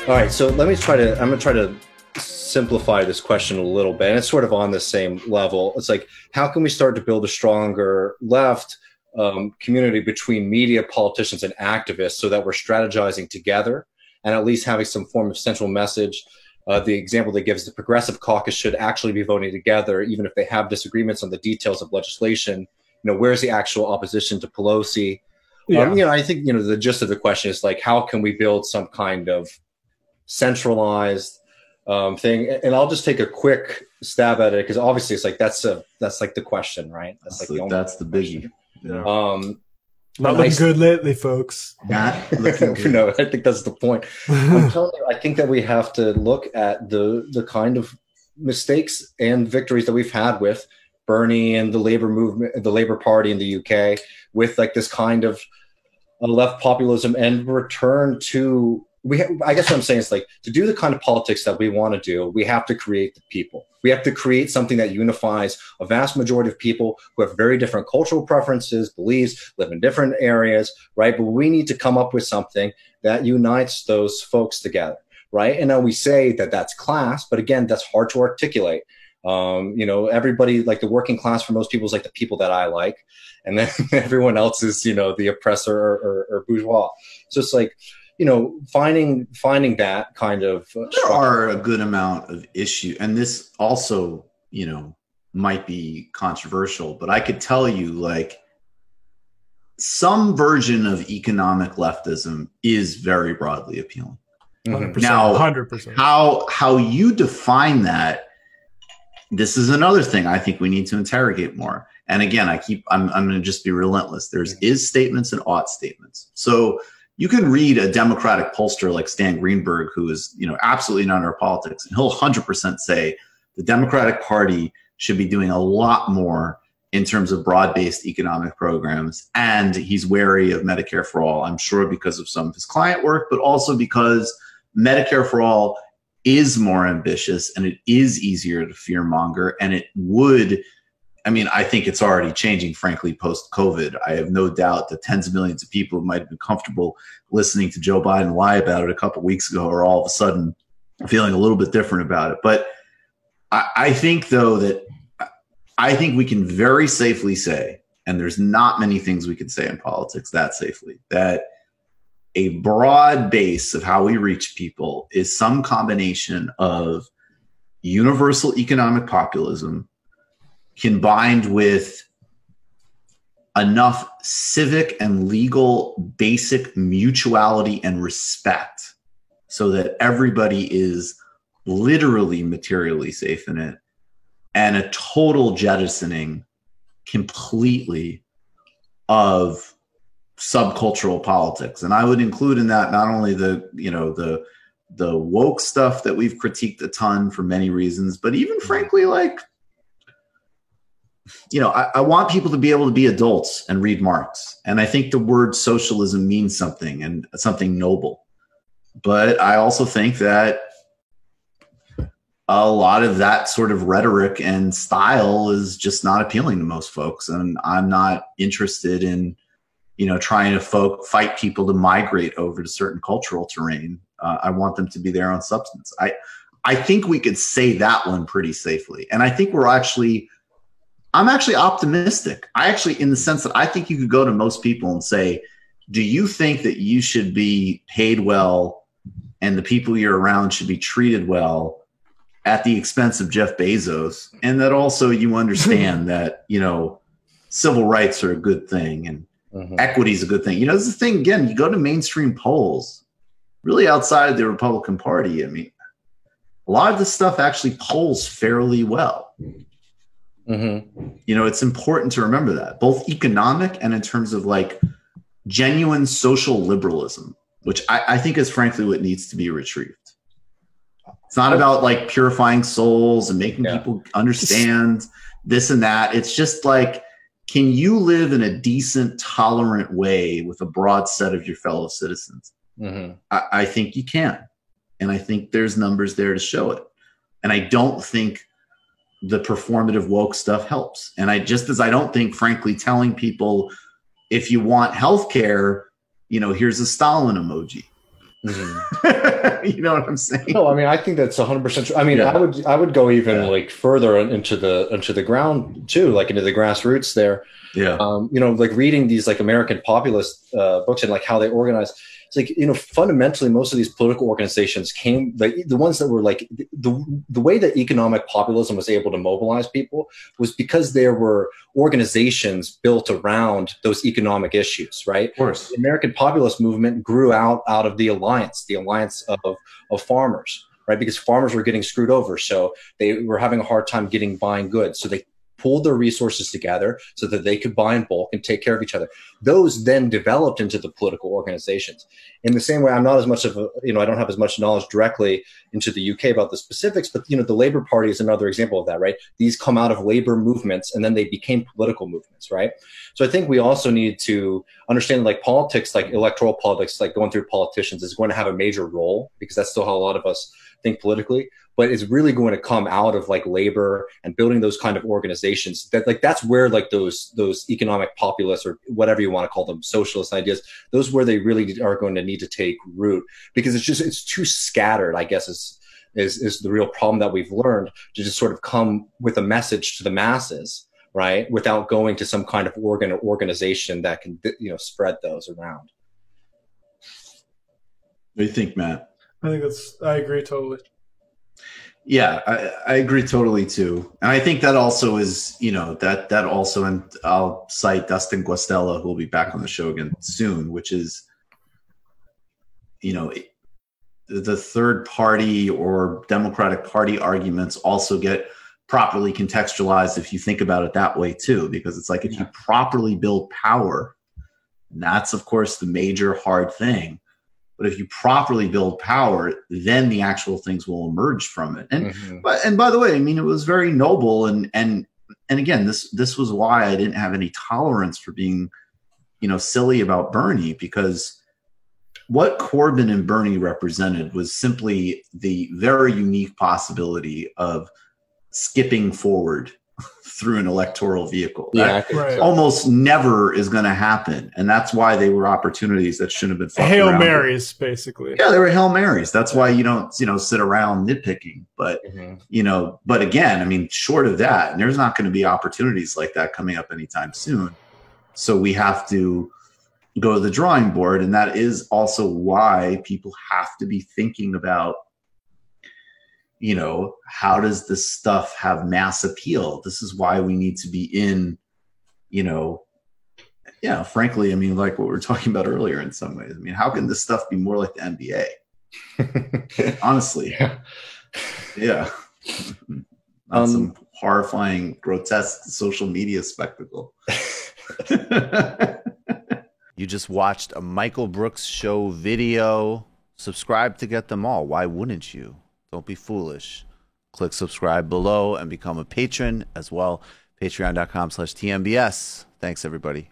All right, so I'm going to try to simplify this question a little bit. And it's sort of on the same level. It's like, how can we start to build a stronger left community between media, politicians, and activists so that we're strategizing together and at least having some form of central message? The example they give is the Progressive Caucus should actually be voting together, even if they have disagreements on the details of legislation. Where's the actual opposition to Pelosi? Yeah. I think, the gist of the question is like, how can we build some kind of centralized thing? And I'll just take a quick stab at it because obviously it's like that's like the question, right? That's the biggie. Yeah. Not looking good lately, folks. Not looking good. No, I think that's the point. I'm telling you, I think that we have to look at the kind of mistakes and victories that we've had with Bernie and the Labour movement, the Labour Party in the UK, with like this kind of left populism and return to. I guess what I'm saying is like to do the kind of politics that we want to do, we have to create the people. We have to create something that unifies a vast majority of people who have very different cultural preferences, beliefs, live in different areas, right? But we need to come up with something that unites those folks together, right? And now we say that that's class, but again, that's hard to articulate. Everybody, like the working class for most people is like the people that I like. And then everyone else is, the oppressor or bourgeois. So it's like, finding that kind of there are a good amount of issue, and this also, might be controversial, but I could tell you like some version of economic leftism is very broadly appealing. 100%, now, 100%. How you define that, this is another thing I think we need to interrogate more. And again, I'm going to just be relentless. There's is statements and ought statements. So you can read a Democratic pollster like Stan Greenberg, who is, absolutely not in our politics, and he'll 100% say the Democratic Party should be doing a lot more in terms of broad-based economic programs. And he's wary of Medicare for All, I'm sure because of some of his client work, but also because Medicare for All is more ambitious and it is easier to fearmonger, and it would, I think it's already changing, frankly, post-COVID. I have no doubt that tens of millions of people who might have been comfortable listening to Joe Biden lie about it a couple of weeks ago are all of a sudden feeling a little bit different about it. But I think, though, that I think we can very safely say, and there's not many things we can say in politics that safely, that a broad base of how we reach people is some combination of universal economic populism combined with enough civic and legal basic mutuality and respect so that everybody is literally materially safe in it, and a total jettisoning completely of subcultural politics. And I would include in that not only the woke stuff that we've critiqued a ton for many reasons, but even frankly, like, I want people to be able to be adults and read Marx. And I think the word socialism means something, and something noble. But I also think that a lot of that sort of rhetoric and style is just not appealing to most folks. And I'm not interested in, trying to fight people to migrate over to certain cultural terrain. I want them to be their own substance. I think we could say that one pretty safely. And I think I'm actually optimistic. In the sense that I think you could go to most people and say, do you think that you should be paid well and the people you're around should be treated well at the expense of Jeff Bezos? And that also you understand that, civil rights are a good thing and equity is a good thing. This is the thing, again, you go to mainstream polls, really outside of the Republican Party. A lot of this stuff actually polls fairly well. It's important to remember that, both economic and in terms of like genuine social liberalism, which I think is frankly what needs to be retrieved. It's not about like purifying souls and making people understand this and that. It's just like, can you live in a decent, tolerant way with a broad set of your fellow citizens? I think you can. And I think there's numbers there to show it. And I don't think the performative woke stuff helps. And I don't think, frankly, telling people, if you want healthcare, here's a Stalin emoji. Mm-hmm. You know what I'm saying? No, I mean, I think that's 100% true. I mean, I would go even like further into the ground too, like into the grassroots there. Yeah. Like reading these like American populist books and like how they organize. It's like, fundamentally, most of these political organizations came, like the ones that were like the way that economic populism was able to mobilize people was because there were organizations built around those economic issues, right? Of course. The American populist movement grew out of the alliance of farmers, right? Because farmers were getting screwed over. So they were having a hard time buying goods. So they pulled their resources together so that they could buy in bulk and take care of each other. Those then developed into the political organizations. In the same way, I'm not as much of I don't have as much knowledge directly into the UK about the specifics, but the Labour Party is another example of that, right? These come out of labor movements and then they became political movements, right? So I think we also need to understand like politics, like electoral politics, like going through politicians is going to have a major role because that's still how a lot of us think politically. But it's really going to come out of like labor and building those kind of organizations that like that's where like those economic populists or whatever you want to call them, socialist ideas, those where they really are going to need to take root because it's too scattered, I guess is the real problem that we've learned to just sort of come with a message to the masses, right? Without going to some kind of organization that can, spread those around. What do you think, Matt? I agree totally. Yeah, I agree totally too. And I think that also is, that also, and I'll cite Dustin Guastella, who will be back on the show again soon, which is, the third party or Democratic Party arguments also get properly contextualized if you think about it that way too, because it's like if you properly build power, and that's of course the major hard thing. But if you properly build power, then the actual things will emerge from it. And and by the way, I mean, it was very noble. And again, this was why I didn't have any tolerance for being, silly about Bernie, because what Corbyn and Bernie represented was simply the very unique possibility of skipping forward through an electoral vehicle. That almost never is going to happen. And that's why they were opportunities that shouldn't have been Hail Marys, basically. Yeah, they were Hail Marys. That's why you don't, sit around nitpicking. But, but again, I mean, short of that, there's not going to be opportunities like that coming up anytime soon. So we have to go to the drawing board. And that is also why people have to be thinking about, how does this stuff have mass appeal? This is why we need to be in, frankly, I mean, like what we were talking about earlier in some ways. I mean, how can this stuff be more like the NBA? Honestly. Yeah. Not some horrifying, grotesque social media spectacle. You just watched a Michael Brooks Show video. Subscribe to get them all. Why wouldn't you? Don't be foolish. Click subscribe below and become a patron as well. Patreon.com/TMBS. Thanks, everybody.